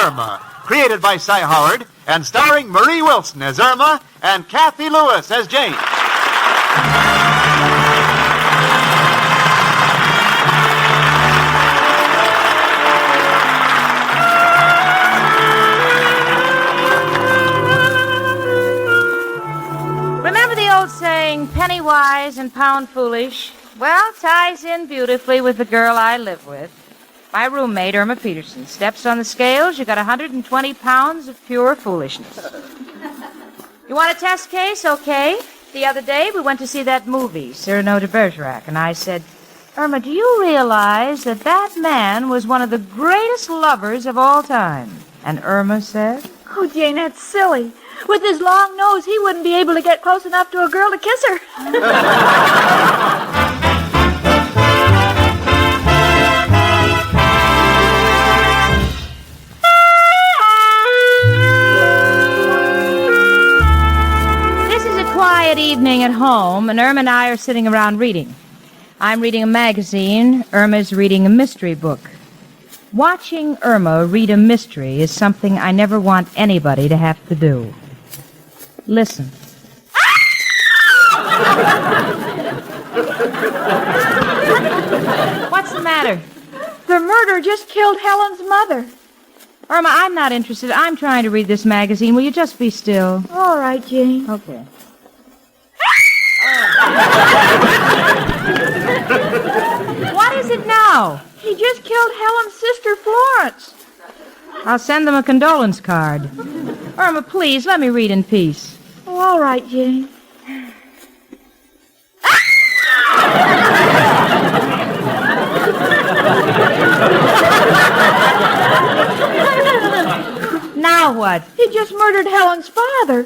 Irma, created by Cy Howard and starring Marie Wilson as Irma and Kathy Lewis as Jane. Remember the old saying, penny wise and pound foolish? Well, ties in beautifully with the girl I live with. My roommate, Irma Peterson, steps on the scales. You got 120 pounds of pure foolishness. You want a test case? Okay. The other day, we went to see that movie, Cyrano de Bergerac, and I said, Irma, do you realize that that man was one of the greatest lovers of all time? And Irma said, Oh, Jane, that's silly. With his long nose, he wouldn't be able to get close enough to a girl to kiss her. Quiet evening at home, and Irma and I are sitting around reading. I'm reading a magazine. Irma's reading a mystery book. Watching Irma read a mystery is something I never want anybody to have to do. Listen. What's the matter? The murderer just killed Helen's mother. Irma, I'm not interested. I'm trying to read this magazine. Will you just be still? All right, Jane. Okay. What is it now? He just killed Helen's sister, Florence. I'll send them a condolence card. Irma, please, let me read in peace. Oh, all right, Jane. Now what? He just murdered Helen's father.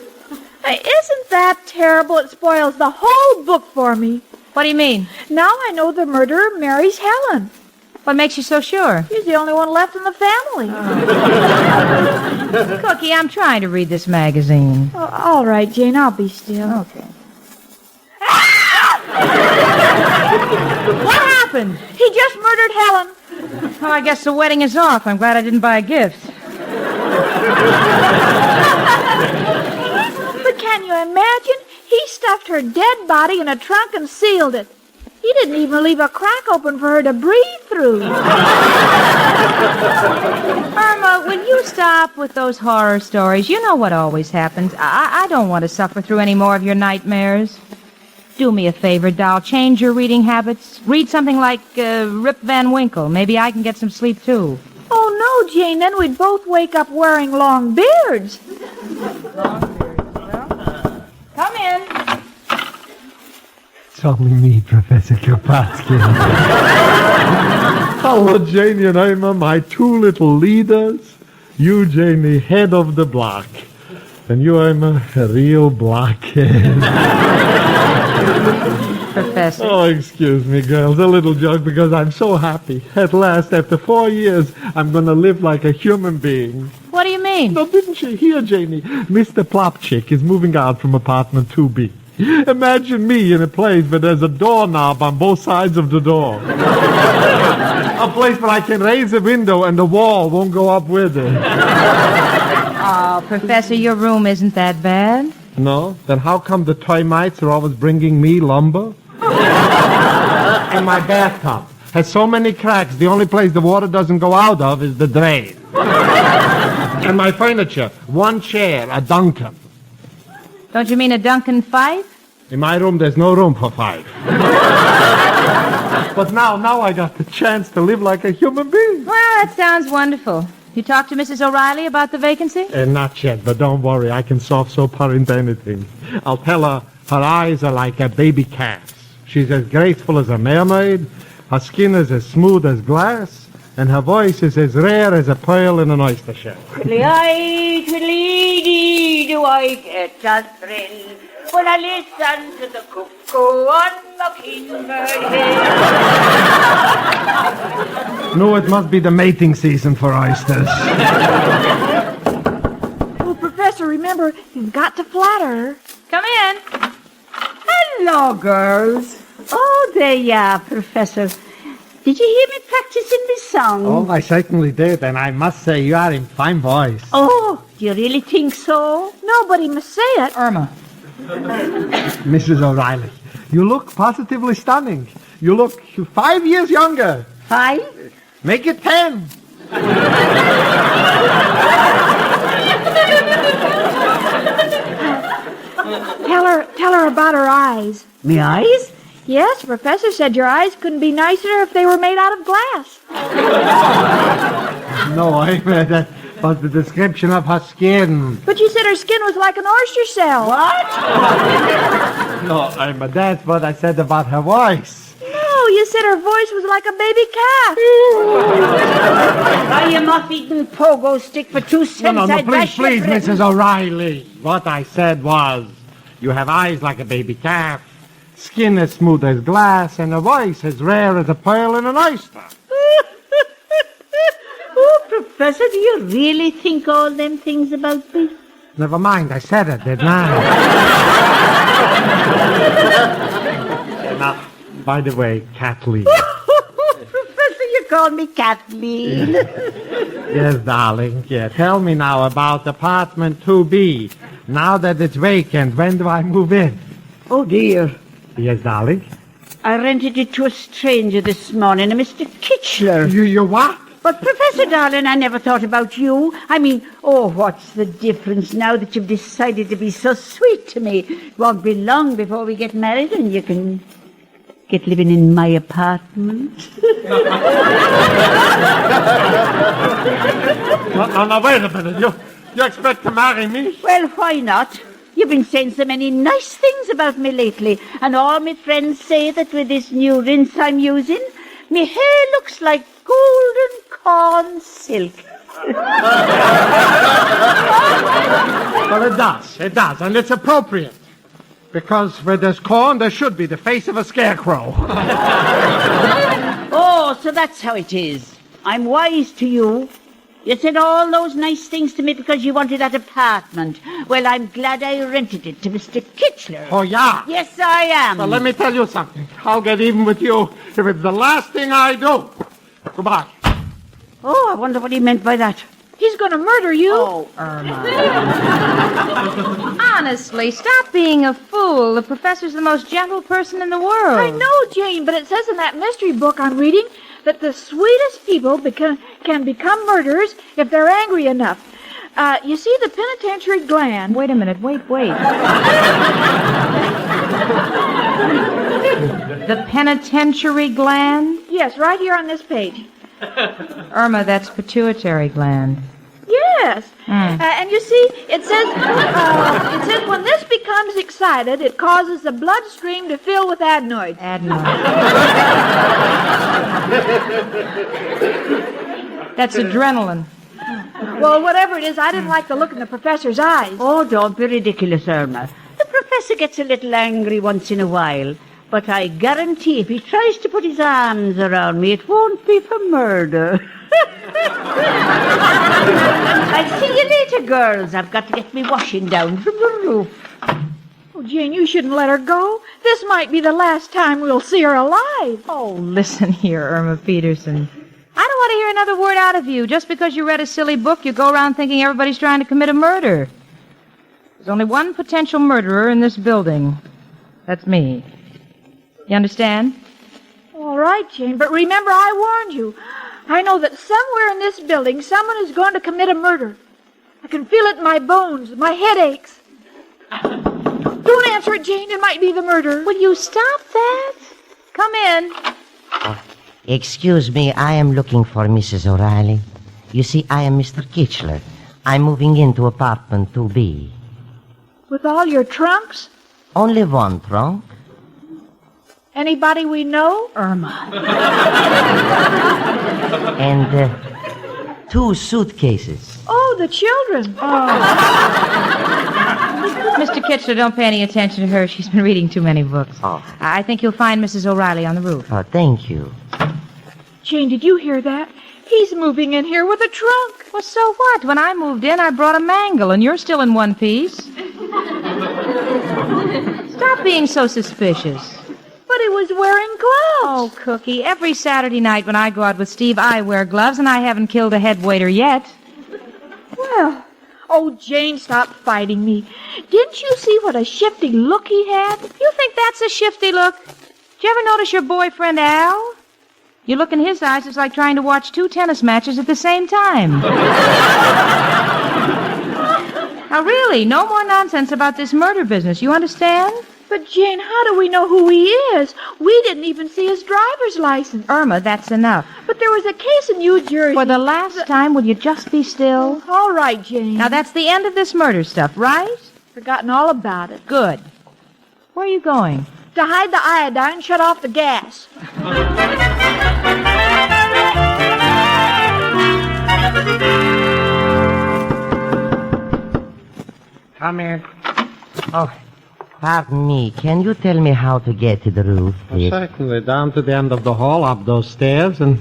Isn't that terrible? It spoils the whole book for me. What do you mean? Now I know the murderer marries Helen. What makes you so sure? She's the only one left in the family. Cookie, I'm trying to read this magazine. Oh, all right, Jane, I'll be still. Okay. What happened? He just murdered Helen. Well, I guess the wedding is off. I'm glad I didn't buy a gift. But can you imagine? He stuffed her dead body in a trunk and sealed it. He didn't even leave a crack open for her to breathe through. Irma, will you stop with those horror stories? You know what always happens. I don't want to suffer through any more of your nightmares. Do me a favor, doll. Change your reading habits. Read something like Rip Van Winkle. Maybe I can get some sleep, too. Oh, no, Jane. Then we'd both wake up wearing long beards. Well, come in. It's only me, Professor Kropotkin. Hello, Janie and Irma, my two little leaders. You, Janie, head of the block. And you, Irma, a real blockhead. Professor. Oh, excuse me, girls. A little joke because I'm so happy. At last, after 4 years, I'm going to live like a human being. What do you mean? No, didn't you hear, Janie? Mr. Plopchick is moving out from apartment 2B. Imagine me in a place where there's a doorknob on both sides of the door. A place where I can raise a window and the wall won't go up with it. Oh, Professor, your room isn't that bad. No? Then how come the termites are always bringing me lumber? And my bathtub has so many cracks, the only place the water doesn't go out of is the drain. And my furniture, one chair, a Duncan. Don't you mean a Duncan fight? In my room, there's no room for 5. But now I got the chance to live like a human being. Well, that sounds wonderful. You talked to Mrs. O'Reilly about the vacancy? Not yet, but don't worry. I can soft-soap her into anything. I'll tell her eyes are like a baby cat's. She's as graceful as a mermaid. Her skin is as smooth as glass. And her voice is as rare as a pearl in an oyster shell. Twiddly-eye, twiddly-dee, do I get a thrill when I listen to the cuckoo on Mockingbird Hill? No, it must be the mating season for oysters. Oh, Professor, remember, you've got to flatter her. Come in. Hello, girls. Oh, there you are, Professor. Did you hear me practicing this song? Oh, I certainly did, and I must say you are in fine voice. Oh, do you really think so? Nobody must say it. Irma. Mrs. O'Reilly, you look positively stunning. You look 5 years younger. 5? Make it 10. Tell her about her eyes. Me eyes? Yes, the professor said your eyes couldn't be nicer if they were made out of glass. No, that was the description of her skin. But you said her skin was like an oyster shell. What? No, Irma, that's what I said about her voice. No, you said her voice was like a baby calf. I am off eating pogo stick for 2 cents. No, I'd please, bash your please, brain. Mrs. O'Reilly. What I said was, you have eyes like a baby calf, skin as smooth as glass, and a voice as rare as a pearl in an oyster. Oh, Professor, do you really think all them things about me? Never mind, I said it, didn't I? Now, by the way, Kathleen. Professor, you call me Kathleen. Yes, darling. Yeah, tell me now about apartment 2B. Now that it's vacant, when do I move in? Oh, dear. Yes, darling. I rented it to a stranger this morning, a Mr. Kitchler. You what? But, Professor, darling, I never thought about you. I mean, oh, what's the difference now that you've decided to be so sweet to me? It won't be long before we get married and you can get living in my apartment. No, wait a minute. You expect to marry me? Well, why not? You've been saying so many nice things about me lately, and all my friends say that with this new rinse I'm using, my hair looks like golden corn silk. Well, it does, and it's appropriate. Because where there's corn, there should be the face of a scarecrow. Oh, so that's how it is. I'm wise to you. You said all those nice things to me because you wanted that apartment. Well, I'm glad I rented it to Mr. Kitchler. Oh, yeah? Yes, I am. Well, let me tell you something. I'll get even with you if it's the last thing I do. Goodbye. Oh, I wonder what he meant by that. He's going to murder you. Oh, Irma. Honestly, stop being a fool. The professor's the most gentle person in the world. I know, Jane, but it says in that mystery book I'm reading that the sweetest people can become murderers if they're angry enough. You see, the penitentiary gland... Wait a minute. Wait. The penitentiary gland? Yes, right here on this page. Irma, that's pituitary gland. Yes. And you see, it says when this becomes excited, it causes the bloodstream to fill with adenoids. That's adrenaline. Well, whatever it is, I didn't like the look in the professor's eyes. Oh, don't be ridiculous, Irma. The professor gets a little angry once in a while, but I guarantee if he tries to put his arms around me, it won't be for murder. I'll see you later, girls. I've got to get me washing down from the roof. Oh, Jane, you shouldn't let her go. This might be the last time we'll see her alive. Oh, listen here, Irma Peterson. I don't want to hear another word out of you. Just because you read a silly book, you go around thinking everybody's trying to commit a murder. There's only one potential murderer in this building. That's me. You understand? All right, Jane, but remember I warned you. I know that somewhere in this building someone is going to commit a murder. I can feel it in my bones. My head aches. Don't answer it, Jane. It might be the murderer. Will you stop that? Come in. Excuse me, I am looking for Mrs. O'Reilly. You see, I am Mr. Kitchler. I'm moving into apartment 2B. With all your trunks? Only one trunk. Anybody we know? Irma. And 2 suitcases. Oh, the children. Mr. Kitchler, don't pay any attention to her. She's been reading too many books. Oh. I think you'll find Mrs. O'Reilly on the roof. Oh, thank you. Jane, did you hear that? He's moving in here with a trunk. Well, so what? When I moved in, I brought a mangle, and you're still in one piece. Stop being so suspicious. But it was wearing gloves. Oh, Cookie, every Saturday night when I go out with Steve, I wear gloves, and I haven't killed a head waiter yet. Well, oh, Jane, stop fighting me. Didn't you see what a shifty look he had? You think that's a shifty look? Did you ever notice your boyfriend, Al? You look in his eyes, it's like trying to watch 2 tennis matches at the same time. Now, really, no more nonsense about this murder business. You understand? But, Jane, how do we know who he is? We didn't even see his driver's license. Irma, that's enough. But there was a case in New Jersey. For the last time, will you just be still? All right, Jane. Now, that's the end of this murder stuff, right? Forgotten all about it. Good. Where are you going? To hide the iodine and shut off the gas. Come in. Oh, pardon me. Can you tell me how to get to the roof, please? Certainly. Down to the end of the hall, up those stairs, and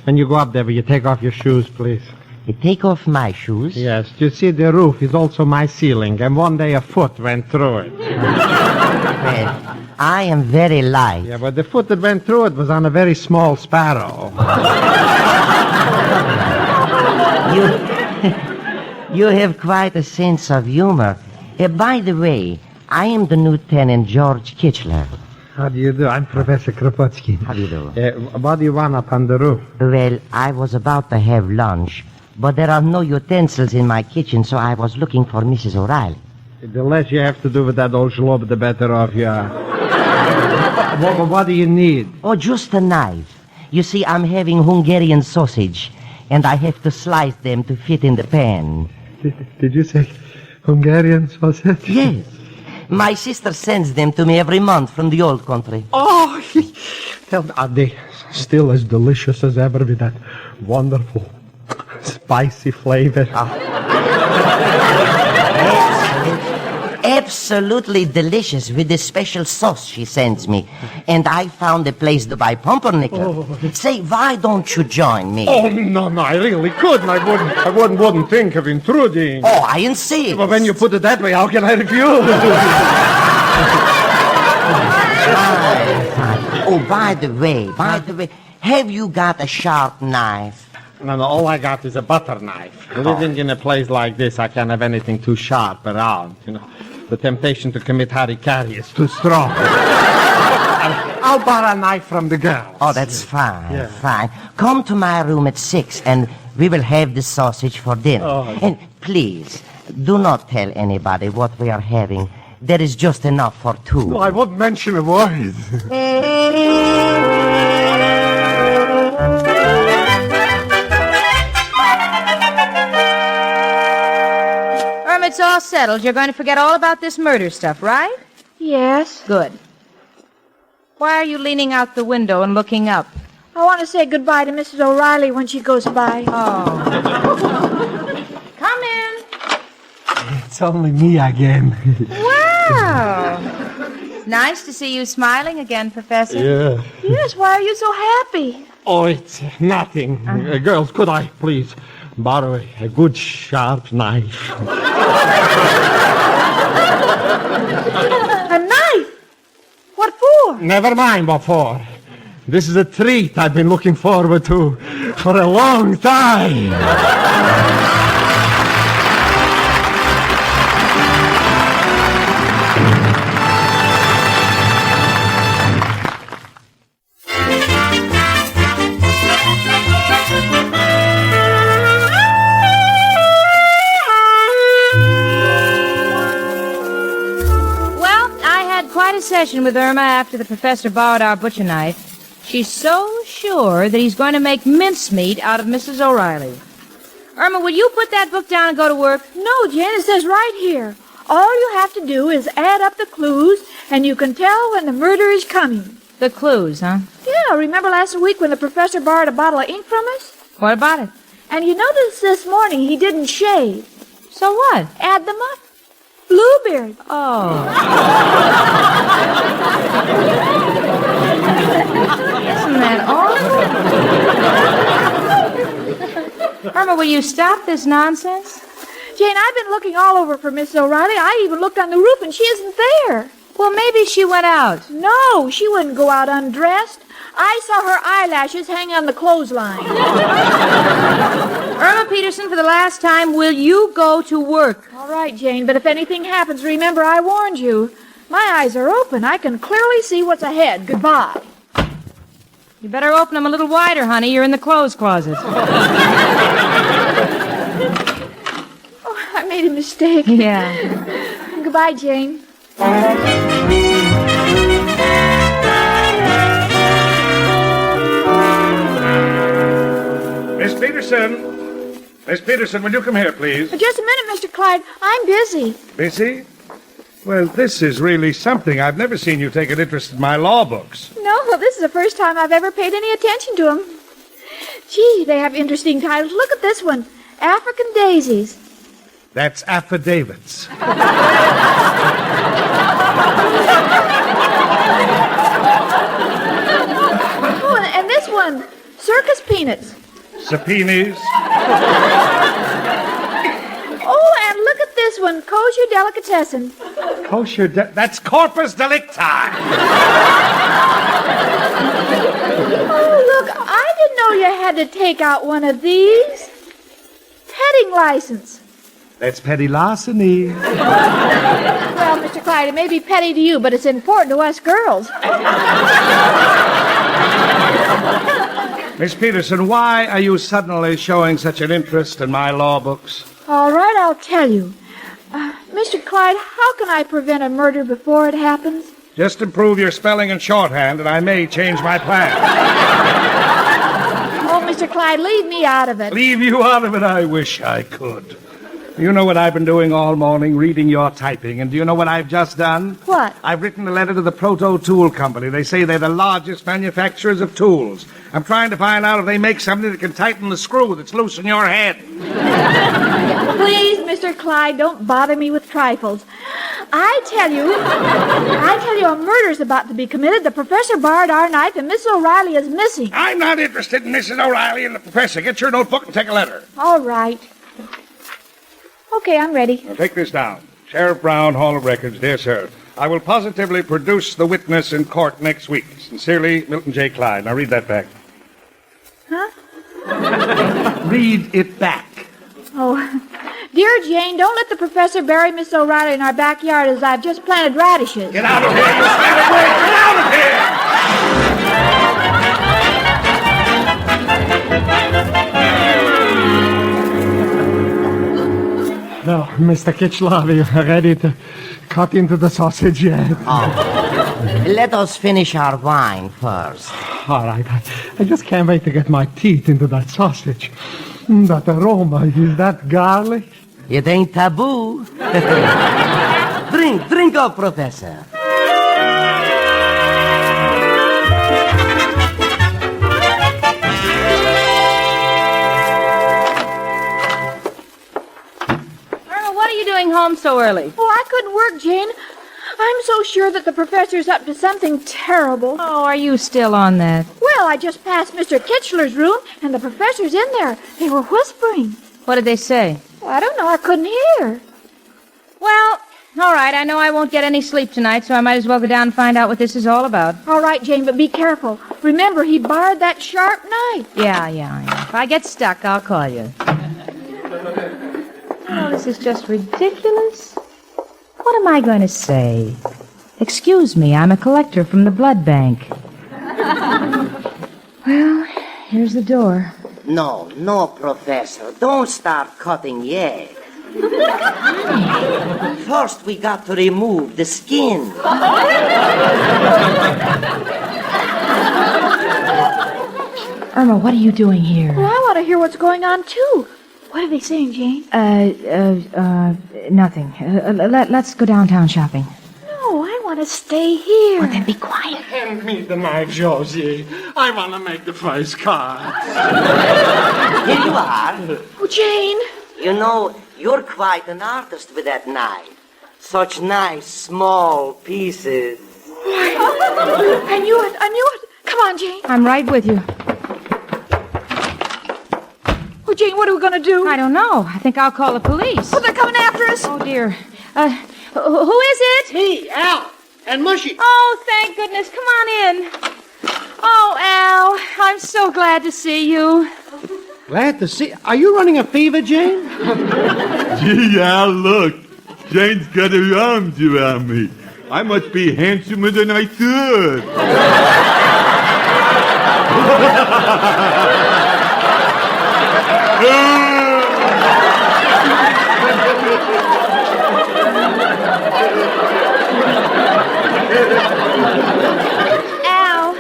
when you go up there, will you take off your shoes, please? You take off my shoes? Yes. You see, the roof is also my ceiling, and one day a foot went through it. Well, I am very light. Yeah, but the foot that went through it was on a very small sparrow. You have quite a sense of humor. By the way, I am the Lieutenant George Kitchler. How do you do? I'm Professor Kropotkin. How do you do? What do you want up on the roof? Well, I was about to have lunch, but there are no utensils in my kitchen, so I was looking for Mrs. O'Reilly. The less you have to do with that old schlob, the better off you are. What do you need? Oh, just a knife. You see, I'm having Hungarian sausage, and I have to slice them to fit in the pan. Did you say Hungarian sausage? Yes. My sister sends them to me every month from the old country. Oh, tell me, are they still as delicious as ever with that wonderful spicy flavor? Absolutely delicious with the special sauce she sends me. And I found a place to buy pumpernickel. Say, why don't you join me? Oh, no, I really couldn't. I wouldn't think of intruding. Oh, I insist. But when you put it that way, how can I refuse? Fine. Oh, by the way, have you got a sharp knife? No, all I got is a butter knife. Living in a place like this, I can't have anything too sharp around, you know. The temptation to commit harikari is too strong. I'll borrow a knife from the girls. Oh, that's fine, Yeah. fine. Come to my room at 6, and we will have the sausage for dinner. Oh. And please, do not tell anybody what we are having. There is just enough for 2. No, I won't mention a word. Irma, it's all settled. You're going to forget all about this murder stuff, right? Yes. Good. Why are you leaning out the window and looking up? I want to say goodbye to Mrs. O'Reilly when she goes by. Oh. Come in. It's only me again. Wow. Nice to see you smiling again, Professor. Yeah. Yes, why are you so happy? Oh, it's nothing. Girls, could I please borrow a good sharp knife? A knife? What for? Never mind what for. This is a treat I've been looking forward to for a long time. Quite a session with Irma after the professor borrowed our butcher knife. She's so sure that he's going to make mincemeat out of Mrs. O'Reilly. Irma, will you put that book down and go to work? No, Jen, it says right here. All you have to do is add up the clues, and you can tell when the murder is coming. The clues, huh? Yeah, remember last week when the professor borrowed a bottle of ink from us? What about it? And you noticed this morning he didn't shave. So what? Add them up. Bluebeard. Oh. Isn't that awful? Irma, will you stop this nonsense? Jane, I've been looking all over for Mrs. O'Reilly. I even looked on the roof, and she isn't there. Well, maybe she went out. No, she wouldn't go out undressed. I saw her eyelashes hang on the clothesline. Irma Peterson, for the last time, will you go to work? All right, Jane, but if anything happens, remember I warned you. My eyes are open. I can clearly see what's ahead. Goodbye. You better open them a little wider, honey. You're in the clothes closet. Oh, I made a mistake. Yeah. Goodbye, Jane. Miss Peterson! Miss Peterson, will you come here, please? Just a minute, Mr. Clyde. I'm busy. Busy? Well, this is really something. I've never seen you take an interest in my law books. No, well, this is the first time I've ever paid any attention to them. Gee, they have interesting titles. Look at this one. African Daisies. That's affidavits. Oh, and this one. Circus Peanuts. Subpoenas. Oh, and look at this one. Kosher Delicatessen. Kosher. That's corpus delicti. Oh, look, I didn't know you had to take out one of these. Petting license. That's petty larceny. Well, Mr. Clyde, it may be petty to you, but it's important to us girls. Miss Peterson, why are you suddenly showing such an interest in my law books? All right, I'll tell you. Mr. Clyde, how can I prevent a murder before it happens? Just improve your spelling and shorthand, and I may change my plan. Oh, Mr. Clyde, leave me out of it. Leave you out of it? I wish I could. You know what I've been doing all morning? Reading your typing. And do you know what I've just done? What? I've written a letter to the Proto Tool Company. They say they're the largest manufacturers of tools. I'm trying to find out if they make something that can tighten the screw that's loose in your head. Please, Mr. Clyde, don't bother me with trifles. I tell you, a murder's about to be committed. The professor borrowed our knife, and Miss O'Reilly is missing. I'm not interested in Mrs. O'Reilly and the professor. Get your notebook and take a letter. All right. Okay, I'm ready. Now take this down. Sheriff Brown, Hall of Records, dear sir. I will positively produce the witness in court next week. Sincerely, Milton J. Clyde. Now read that back. Huh? Read it back. Oh, dear Jane, don't let the professor bury Miss O'Reilly in our backyard as I've just planted radishes. Get out of here, you stupid boy! Get out of here! Now, Mr. Kitchler, are you ready to cut into the sausage yet? Let us finish our wine first. All right. I just can't wait to get my teeth into that sausage. That aroma, is that garlic? It ain't taboo. Drink up, Professor. Home so early? Oh, I couldn't work, Jane. I'm so sure that the professor's up to something terrible. Oh, are you still on that? Well, I just passed Mr. Kitchler's room, and the professor's in there. They were whispering. What did they say? Well, I don't know. I couldn't hear. Well, all right. I know I won't get any sleep tonight, so I might as well go down and find out what this is all about. All right, Jane, but be careful. Remember, he borrowed that sharp knife. Yeah. If I get stuck, I'll call you. Oh, this is just ridiculous. What am I going to say? Excuse me, I'm a collector from the blood bank. Well, here's the door. No, Professor. Don't start cutting yet. First, we got to remove the skin. Irma, what are you doing here? Well, I want to hear what's going on, too. What are they saying, Jane? Nothing. Let's go downtown shopping. No, I want to stay here. Well, then be quiet. Hand me the knife, Josie. I want to make the first card. Here you are. Oh, Jane. You know, you're quite an artist with that knife. Such nice, small pieces. I knew it. Come on, Jane. I'm right with you. Oh, Jane, what are we going to do? I don't know. I think I'll call the police. Oh, they're coming after us. Oh, dear. Who is it? Me, Al. And Mushy. Oh, thank goodness. Come on in. Oh, Al, I'm so glad to see you. Glad to see. Are you running a fever, Jane? Gee, Al, look. Jane's got her arms around me. I must be handsomer than I should. Al,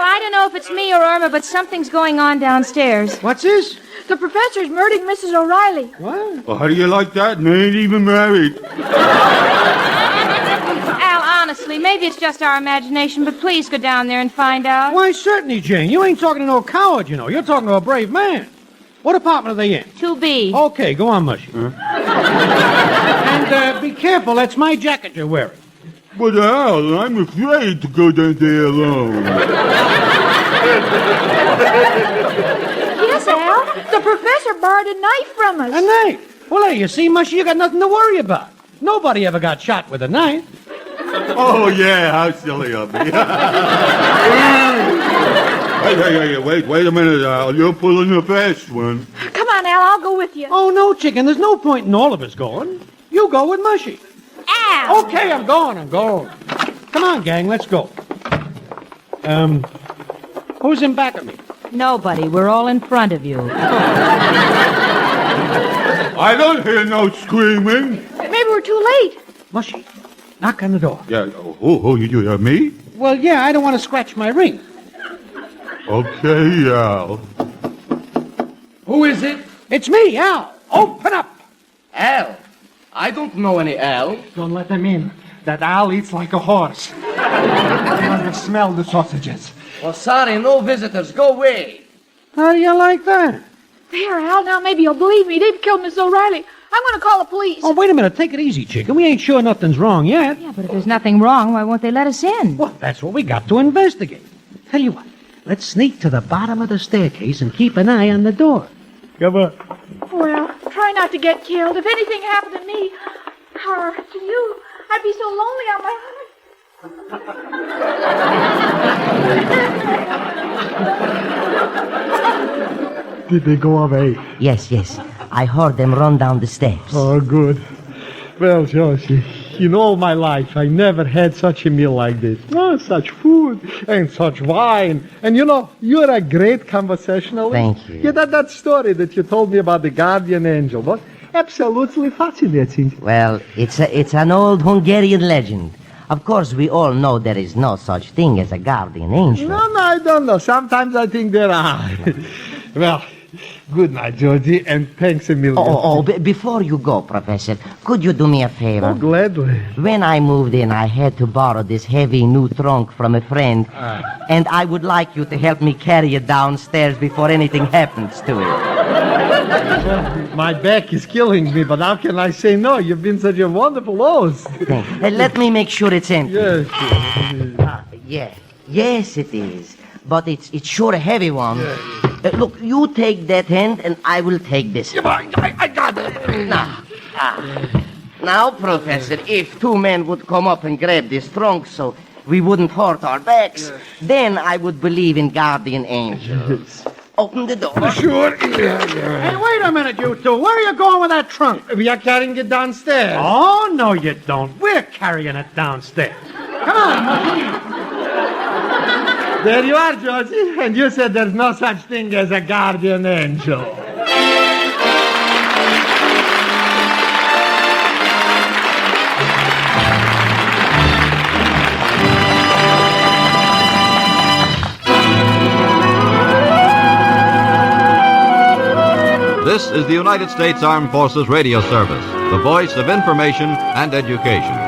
I don't know if it's me or Irma, but something's going on downstairs. What's this? The professor's murdering Mrs. O'Reilly. What? Well, how do you like that? And I ain't even married. Al, honestly, maybe it's just our imagination, but please go down there and find out. Why, certainly, Jane. You ain't talking to no coward, you know. You're talking to a brave man. What apartment are they in? 2B. Okay, go on, Mushy. And be careful. That's my jacket you're wearing. But Al, I'm afraid to go down there alone. Yes, Al. The professor borrowed a knife from us. A knife? Well, hey, you see, Mushy, you got nothing to worry about. Nobody ever got shot with a knife. Oh, yeah, how silly of me. Hey, wait a minute, Al. You're pulling a fast one. Come on, Al. I'll go with you. Oh, no, chicken. There's no point in all of us going. You go with Mushy. Al! Okay, I'm going. Come on, gang, let's go. Who's in back of me? Nobody. We're all in front of you. I don't hear no screaming. Maybe we're too late. Mushy, knock on the door. Yeah, you do that, me? Well, yeah, I don't want to scratch my ring. Okay, Al. Who is it? It's me, Al. Open up. Al. I don't know any Al. Don't let them in. That Al eats like a horse. They must have smelled the sausages. Oh, sorry, no visitors. Go away. How do you like that? There, Al. Now maybe you'll believe me. They've killed Miss O'Reilly. I'm going to call the police. Oh, wait a minute. Take it easy, chicken. We ain't sure nothing's wrong yet. Yeah, but if there's nothing wrong, why won't they let us in? Well, that's what we got to investigate. Tell you what. Let's sneak to the bottom of the staircase and keep an eye on the door. Come on. Well, try not to get killed. If anything happened to me, or to you, I'd be so lonely on my own. Did they go away? Yes. I heard them run down the steps. Oh, good. Well, Josie, in all my life, I never had such a meal like this. Oh, such food and such wine. And you know, you're a great conversationalist. Thank you. Yeah, that story that you told me about the guardian angel was absolutely fascinating. Well, it's an old Hungarian legend. Of course, we all know there is no such thing as a guardian angel. No, I don't know. Sometimes I think there are. Well, good night, Georgie, and thanks a million. Before you go, Professor, could you do me a favor? Oh, gladly. When I moved in, I had to borrow this heavy new trunk from a friend, and I would like you to help me carry it downstairs before anything happens to it. My back is killing me, but how can I say no? You've been such a wonderful host. Let me make sure it's empty. Yes. Yes, it is. But it's sure a heavy one. Look, you take that hand, and I will take this. I got it. Now, Professor, if two men would come up and grab this trunk so we wouldn't hurt our backs, then I would believe in guardian angels. Open the door. Sure. Hey, wait a minute, you two. Where are you going with that trunk? We are carrying it downstairs. Oh, no, you don't. We're carrying it downstairs. Come on, Mushy. There you are, Georgie. And you said there's no such thing as a guardian angel. This is the United States Armed Forces Radio Service, the voice of information and education.